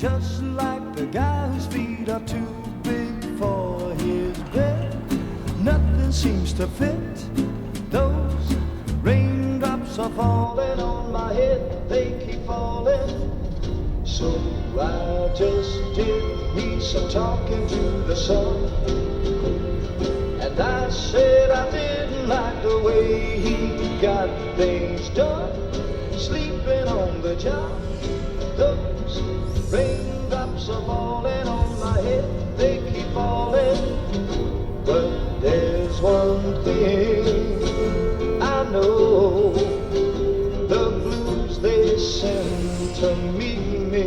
just like the guy whose feet are too big for his bed. Nothing seems to fit. Those raindrops are falling on my head, they keep falling. So I just did me some talking to the sun, and I said I didn't like the way he got things done, sleeping on the job. Those raindrops are falling on my head, they keep falling. But there's one thing I know, the blues they send to meet me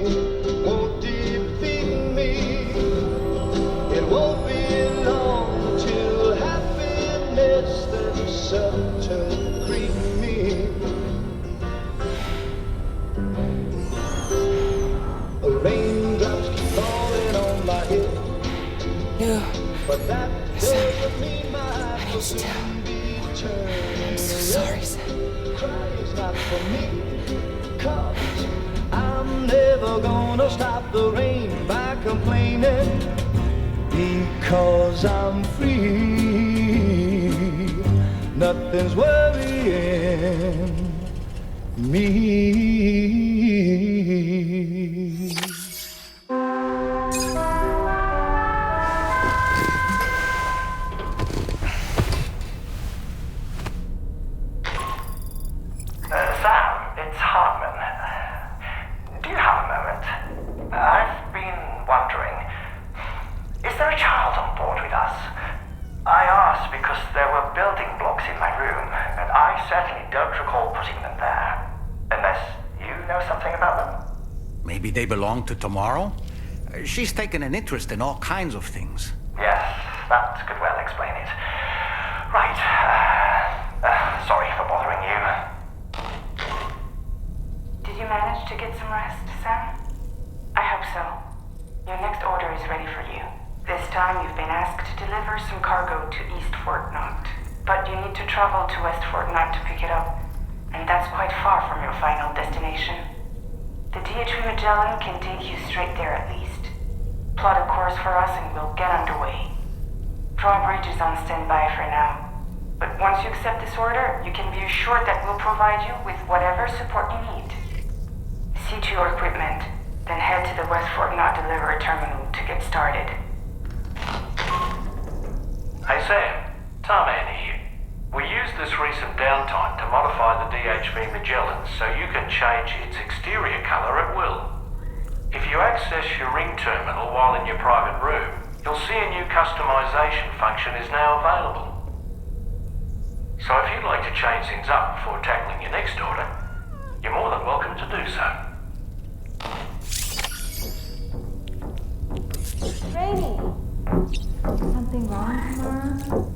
won't defeat me. It won't be long till happiness themselves to greet me. Raindrops keep falling on my head. No. But that doesn't mean my eyes will soon be turning. I'm so sorry, Sam. Cry is not for me, 'cause I'm never gonna stop the rain by complaining, because I'm free. Nothing's worrying me. Maybe they belong to Tomorrow? She's taken an interest in all kinds of things. Yes, that could well explain it. Right. Sorry for bothering you. Did you manage to get some rest, Sam? I hope so. Your next order is ready for you. This time you've been asked to deliver some cargo to East Fort Knott. But you need to travel to West Fort Knott to pick it up. And that's quite far from your final destination. The DHV Magellan can take you straight there at least. Plot a course for us and we'll get underway. Drawbridge is on standby for now. But once you accept this order, you can be assured that we'll provide you with whatever support you need. See to your equipment, then head to the West Fort Knott delivery terminal to get started. Hey Sam, Tarman here. We used this recent downtime to modify the DHV Magellan so you can change its exterior color at will. If you access your ring terminal while in your private room, you'll see a new customization function is now available. So if you'd like to change things up before tackling your next order, you're more than welcome to do so. Rainy! Something wrong, Mara?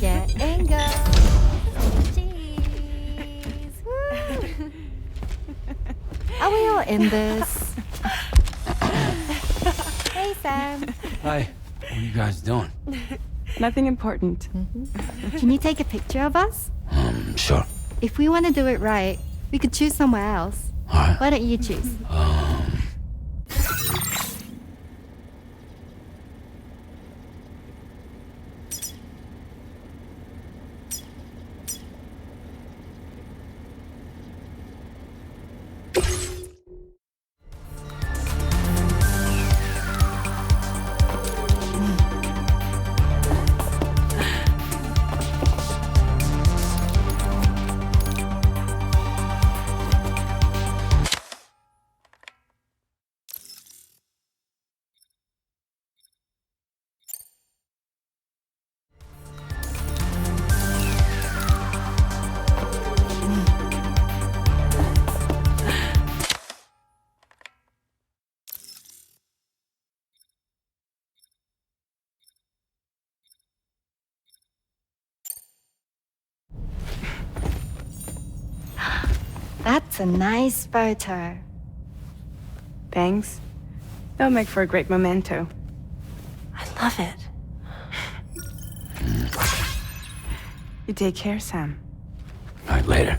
Get and go. Cheese. Woo. Are we all in this? Hey, Sam. Hi. What are you guys doing? Nothing important. Can you take a picture of us? Sure. If we want to do it right, we could choose somewhere else. Alright. Why don't you choose? That's a nice photo. Thanks. They'll make for a great memento. I love it. You take care, Sam. Alright, later.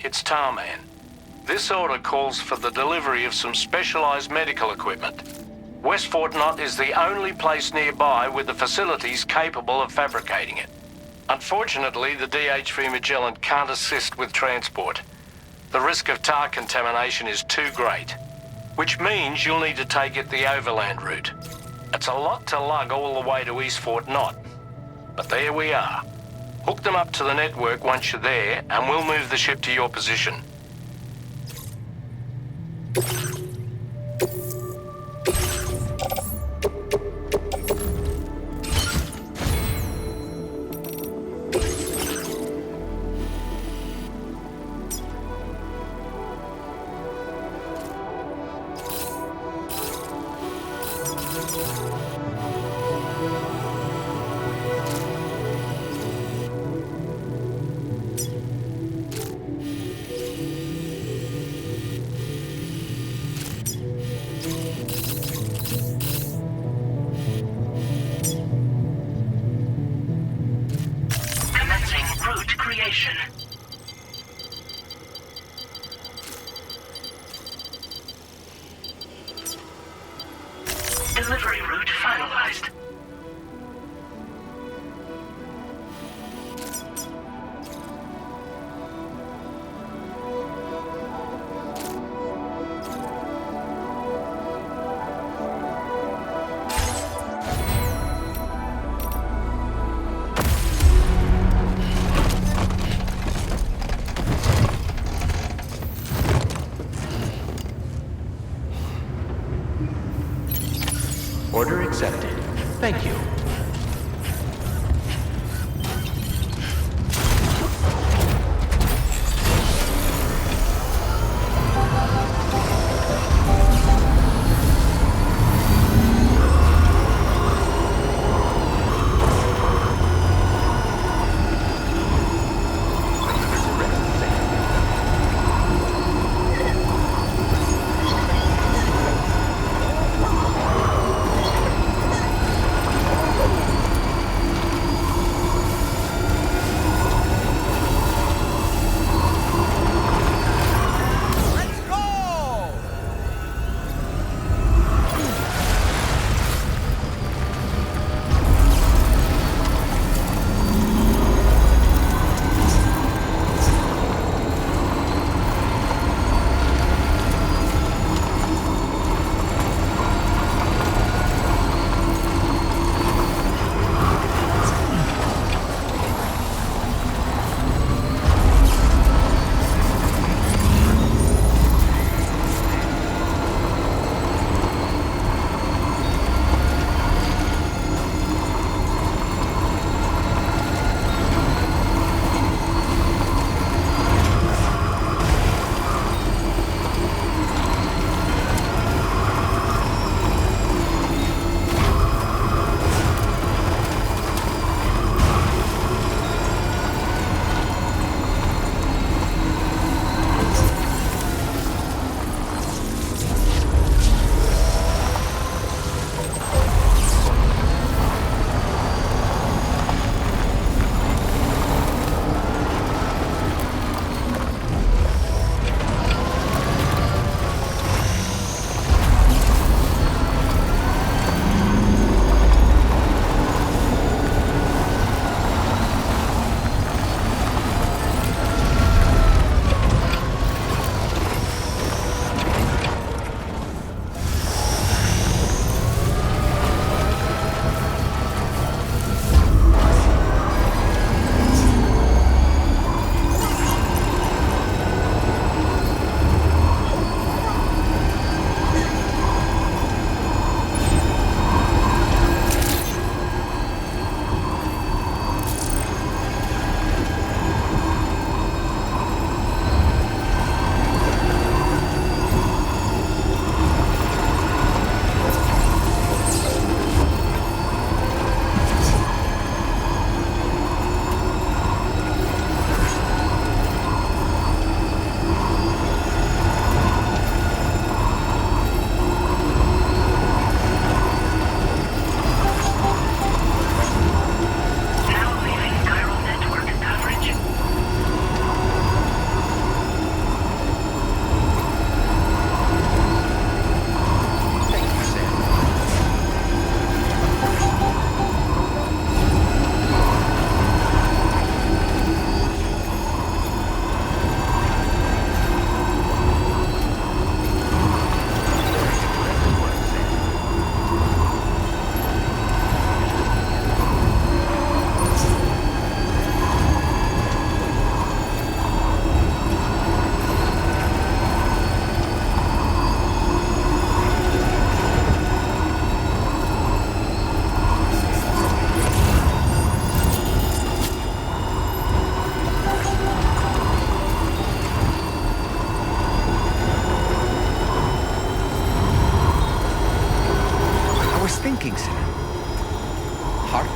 it's Tarman. This order calls for the delivery of some specialized medical equipment. West Fort Knott is the only place nearby with the facilities capable of fabricating it. Unfortunately, the DHV Magellan can't assist with transport. The risk of tar contamination is too great, which means you'll need to take it the overland route. It's a lot to lug all the way to East Fort Knott, but there we are. Hook them up to the network once you're there, and we'll move the ship to your position. Delivery route finalized. Order accepted. Thank you.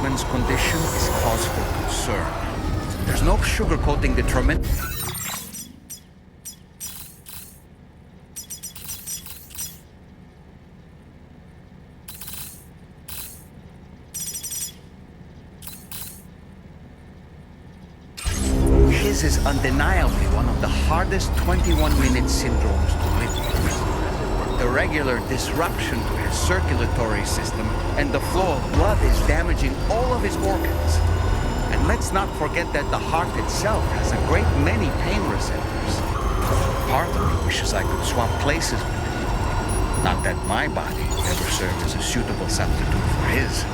Blackman's condition is cause for concern. There's no sugarcoating the tremendous... His is undeniably one of the hardest 21-minute syndromes to live with. The regular disruption to his circulatory system and the flow of blood is damaging all of his organs. And let's not forget that the heart itself has a great many pain receptors. Part of me wishes I could swap places with him. Not that my body ever served as a suitable substitute for his.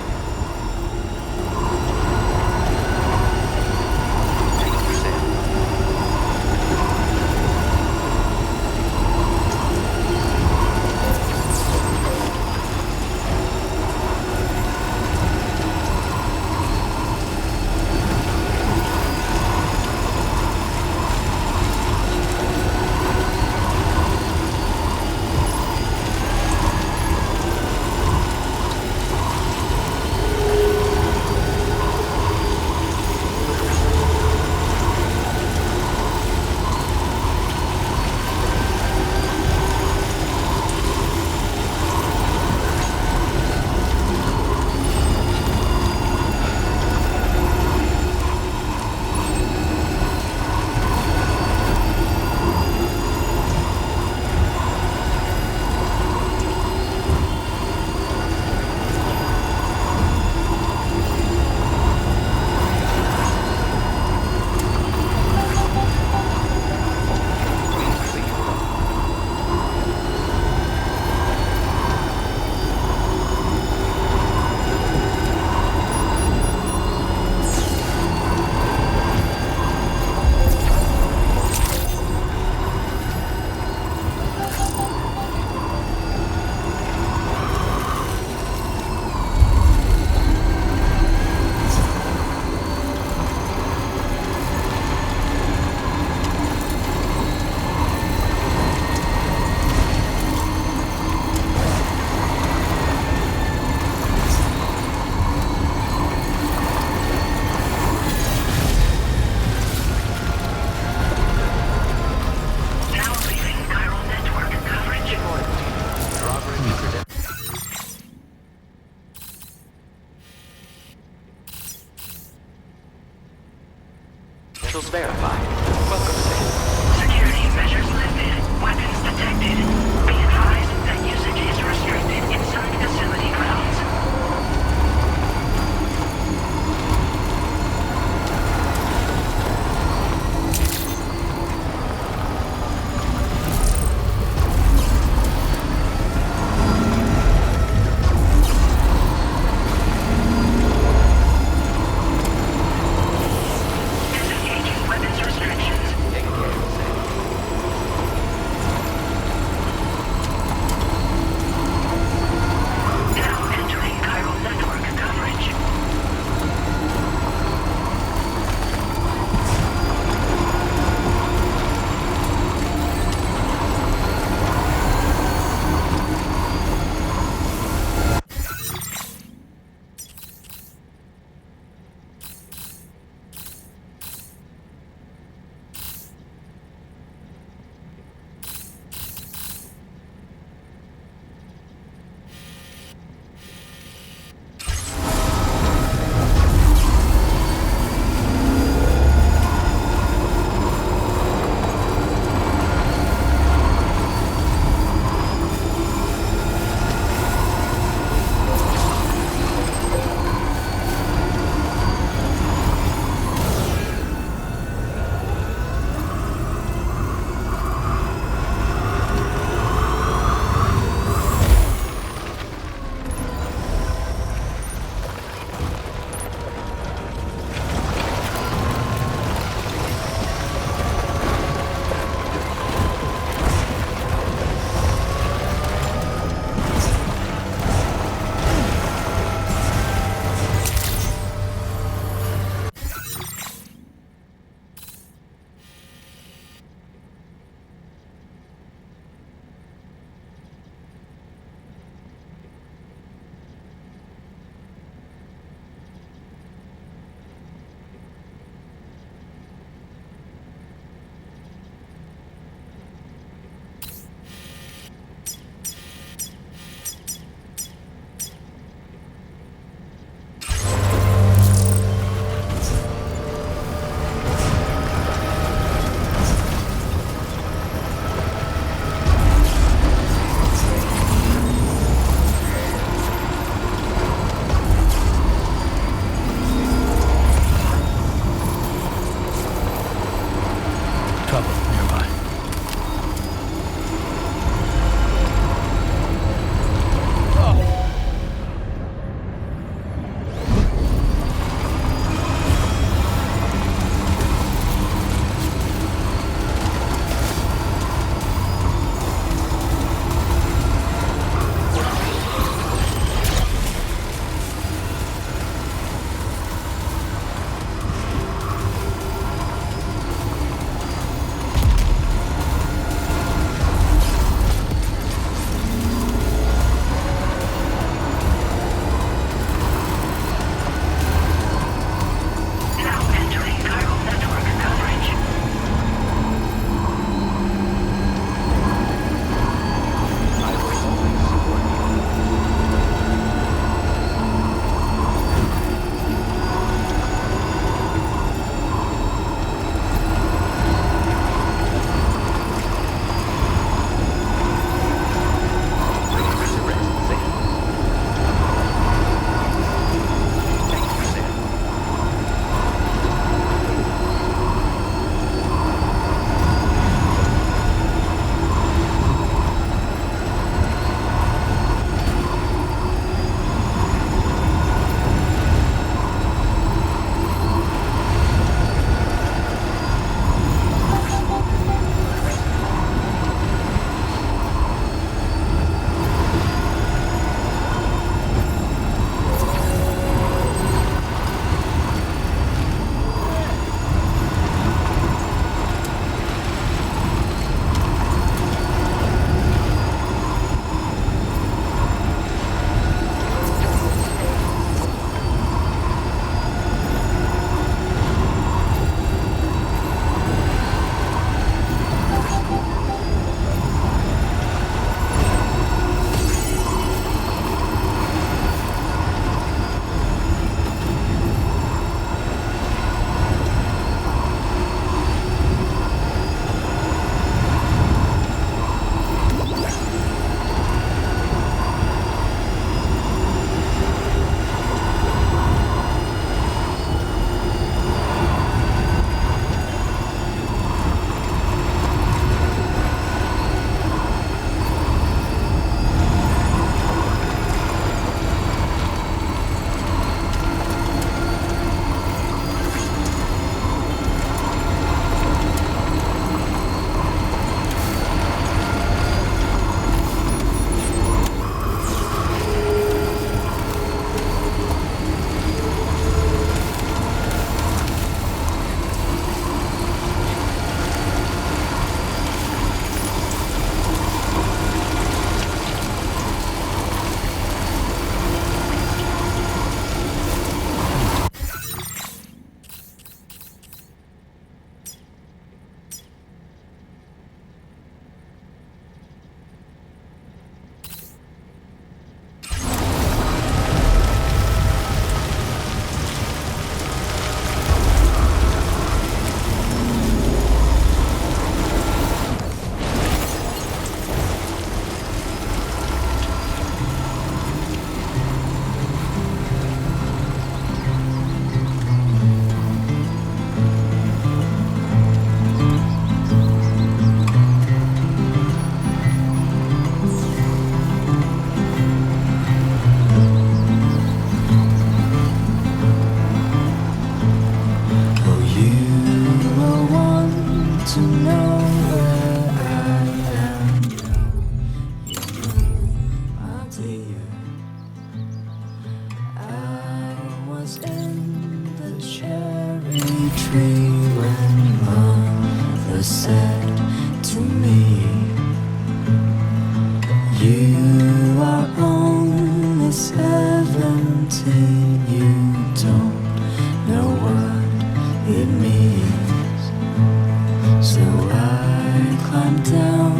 climb down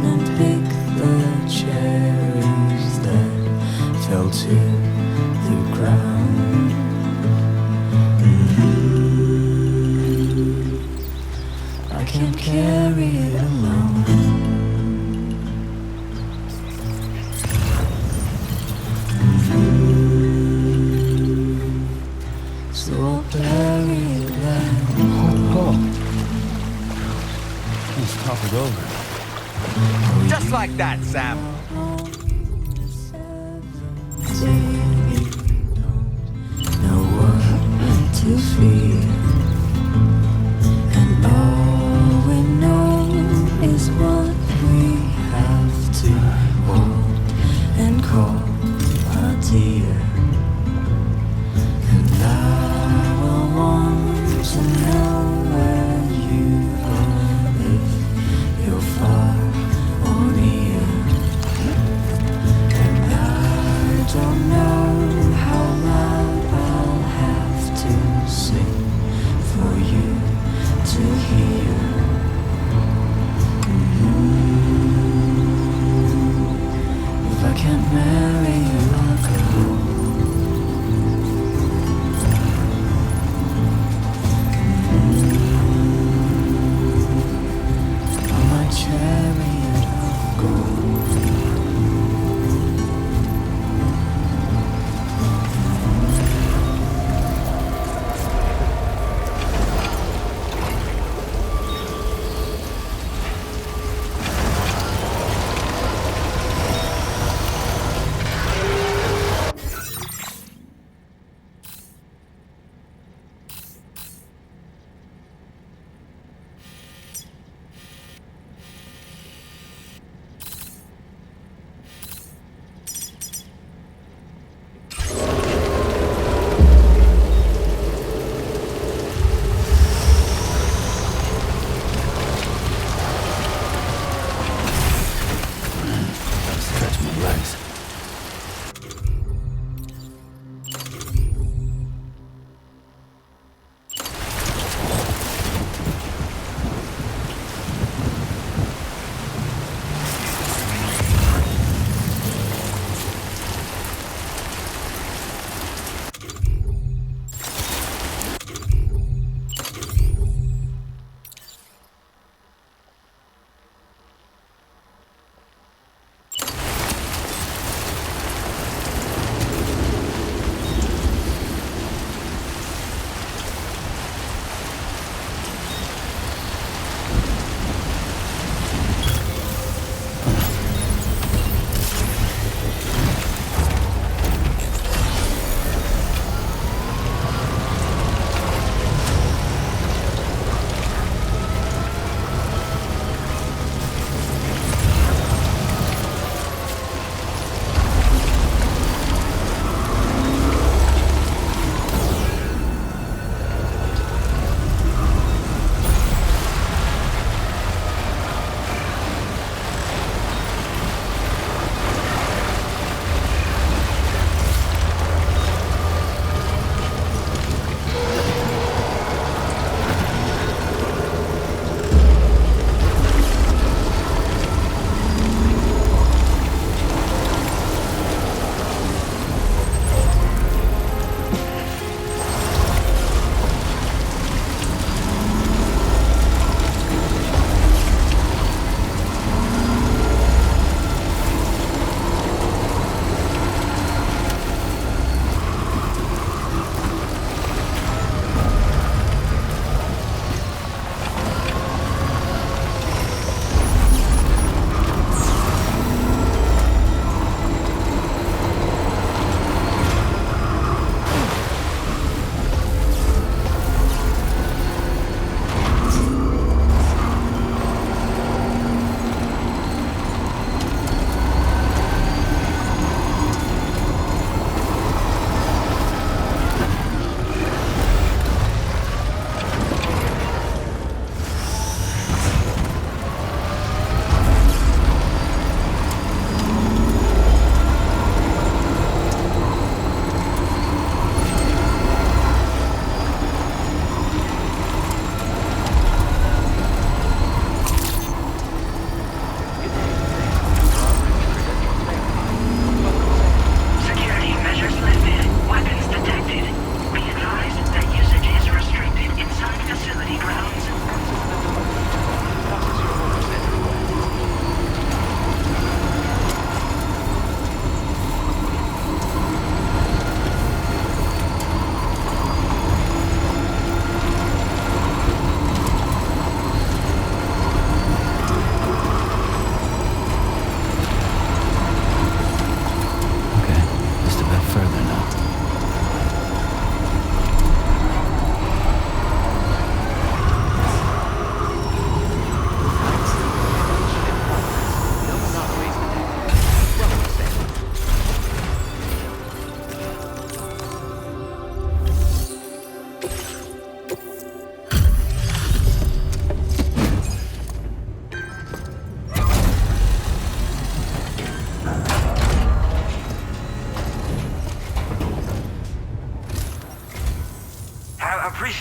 and pick the cherries that fell to the ground. I can't carry it alone. So I'll bury it Oh. Let's top it over. Just like that, Sam. know what to fear, and all we know is what we have to hold and call our dear. And I will want to know where you are, if you're far or near. And I don't know how loud I'll have to sing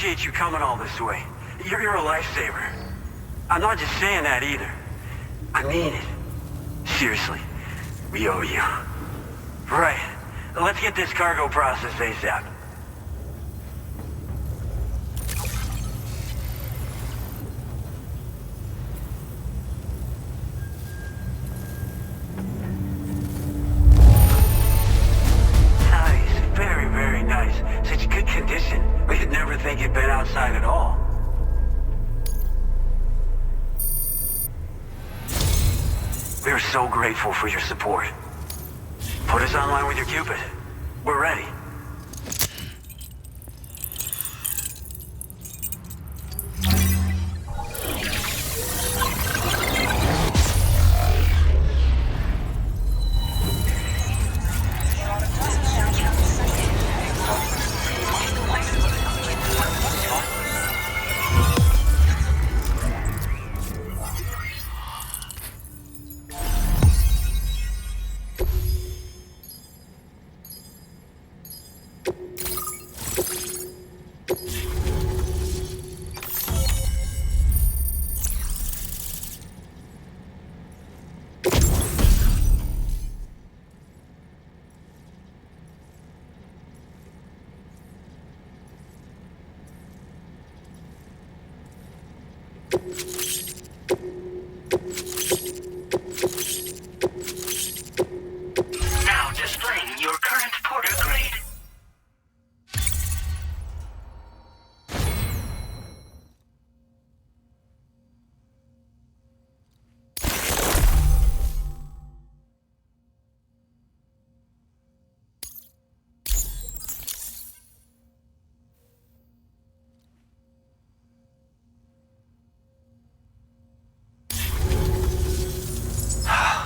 appreciate you coming all this way. You're a lifesaver. I'm not just saying that either. I mean it. Seriously, we owe you. Right. Let's get this cargo processed ASAP. Nice. Very, very nice. Such good condition. We'd never think you'd been outside at all. We're so grateful for your support. Put us online with your Cupid. We're ready. Now displaying your current porter grade.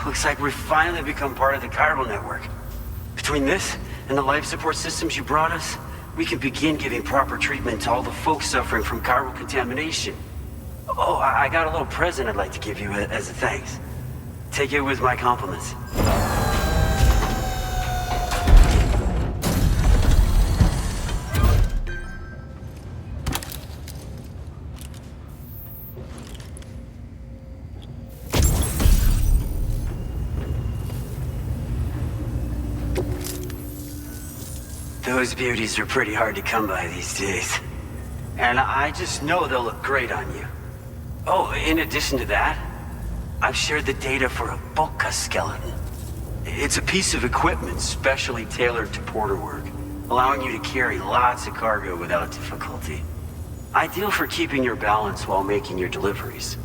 Looks like we've finally become part of the chiral network. Between this and the life support systems you brought us, we can begin giving proper treatment to all the folks suffering from chiral contamination. Oh, I got a little present I'd like to give you as a thanks. Take it with my compliments. Those beauties are pretty hard to come by these days. And I just know they'll look great on you. Oh, in addition to that, I've shared the data for a Boca skeleton. It's a piece of equipment specially tailored to porter work, allowing you to carry lots of cargo without difficulty. Ideal for keeping your balance while making your deliveries.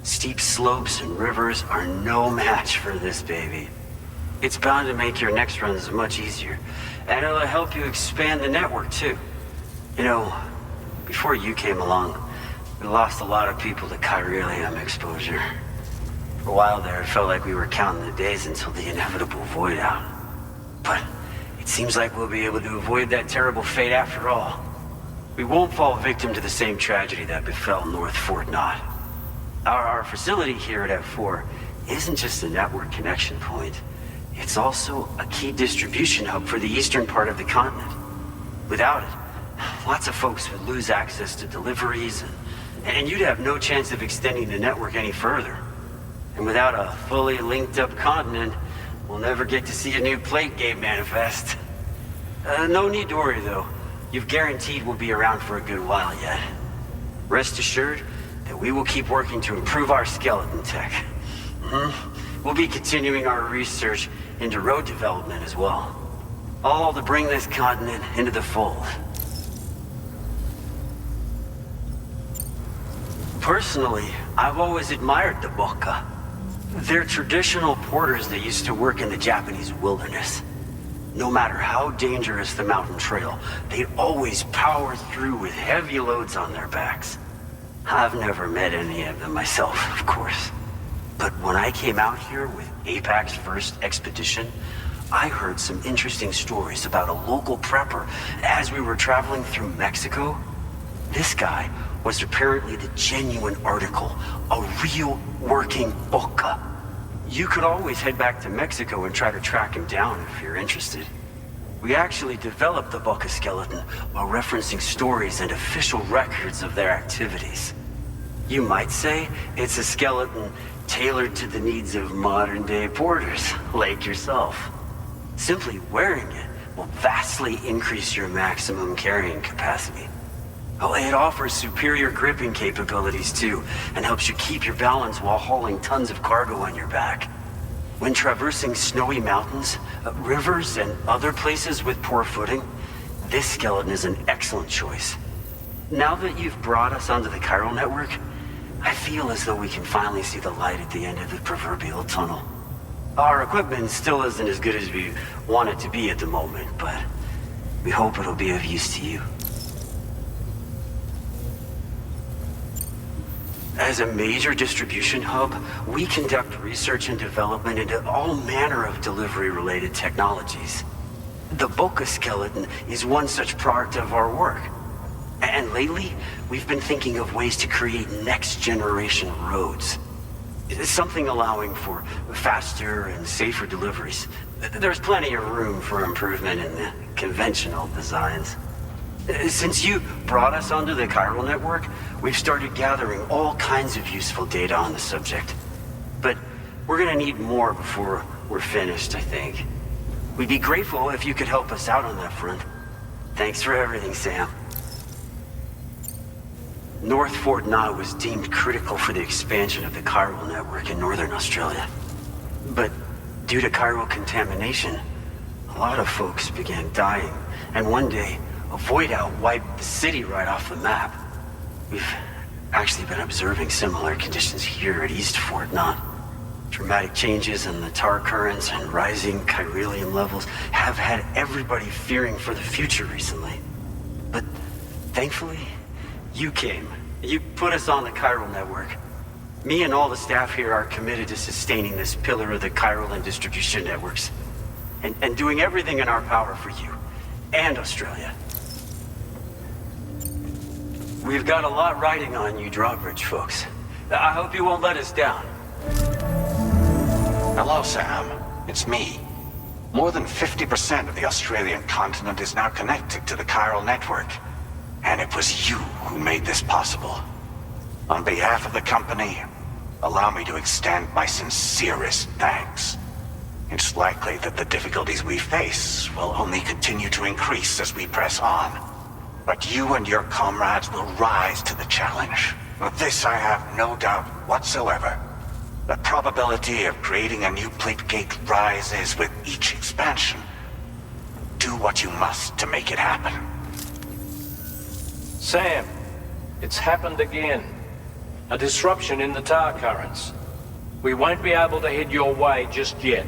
Steep slopes and rivers are no match for this baby. It's bound to make your next runs much easier, and it'll help you expand the network too. You know, before you came along, we lost a lot of people to chiralium exposure. For a while there, it felt like we were counting the days until the inevitable void out. But it seems like we'll be able to avoid that terrible fate after all. We won't fall victim to the same tragedy that befell North Fort Knott. Our facility here at F4 isn't just a network connection point. It's also a key distribution hub for the eastern part of the continent. Without it, lots of folks would lose access to deliveries, and you'd have no chance of extending the network any further. And without a fully linked up continent, we'll never get to see a new plate game manifest. No need to worry though. You've guaranteed we'll be around for a good while yet. Rest assured that we will keep working to improve our skeleton tech. We'll be continuing our research into road development as well. All to bring this continent into the fold. Personally, I've always admired the Boca. They're traditional porters that used to work in the Japanese wilderness. No matter how dangerous the mountain trail, they'd always power through with heavy loads on their backs. I've never met any of them myself, of course. But when I came out here with APAC's first expedition, I heard some interesting stories about a local prepper as we were traveling through Mexico. This guy was apparently the genuine article, a real working Boca. You could always head back to Mexico and try to track him down if you're interested. We actually developed the Boca skeleton while referencing stories and official records of their activities. You might say it's a skeleton tailored to the needs of modern-day porters, like yourself. Simply wearing it will vastly increase your maximum carrying capacity. Oh, it offers superior gripping capabilities too, and helps you keep your balance while hauling tons of cargo on your back. When traversing snowy mountains, rivers, and other places with poor footing, this skeleton is an excellent choice. Now that you've brought us onto the chiral network, I feel as though we can finally see the light at the end of the proverbial tunnel. Our equipment still isn't as good as we want it to be at the moment, but we hope it'll be of use to you. As a major distribution hub, we conduct research and development into all manner of delivery-related technologies. The Boca skeleton is one such product of our work. And lately, we've been thinking of ways to create next-generation roads. Something allowing for faster and safer deliveries. There's plenty of room for improvement in the conventional designs. Since you brought us onto the chiral network, we've started gathering all kinds of useful data on the subject. But we're gonna need more before we're finished, I think. We'd be grateful if you could help us out on that front. Thanks for everything, Sam. North Fort Knott was deemed critical for the expansion of the chiral network in northern Australia. But due to chiral contamination, a lot of folks began dying, and one day, a void-out wiped the city right off the map. We've actually been observing similar conditions here at East Fort Knott. Dramatic changes in the tar currents and rising chiralium levels have had everybody fearing for the future recently. But thankfully, you came. You put us on the chiral network. Me and all the staff here are committed to sustaining this pillar of the chiral and distribution networks. And doing everything in our power for you and Australia. We've got a lot riding on you drawbridge folks. I hope you won't let us down. Hello, Sam. It's me. More than 50% of the Australian continent is now connected to the chiral network. And it was you who made this possible. On behalf of the company, allow me to extend my sincerest thanks. It's likely that the difficulties we face will only continue to increase as we press on. But you and your comrades will rise to the challenge. Of this I have no doubt whatsoever. The probability of creating a new plate gate rises with each expansion. Do what you must to make it happen. Sam, it's happened again. A disruption in the tar currents. We won't be able to head your way just yet.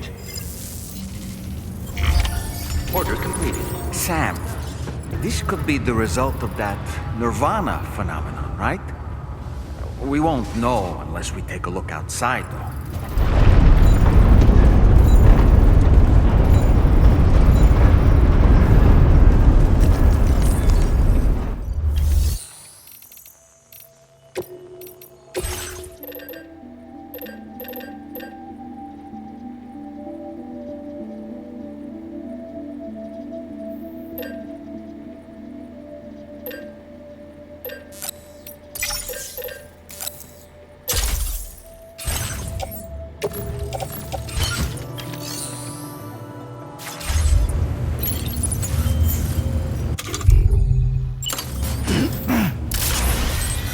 Order completed. Sam, this could be the result of that Nirvana phenomenon, right? We won't know unless we take a look outside, though.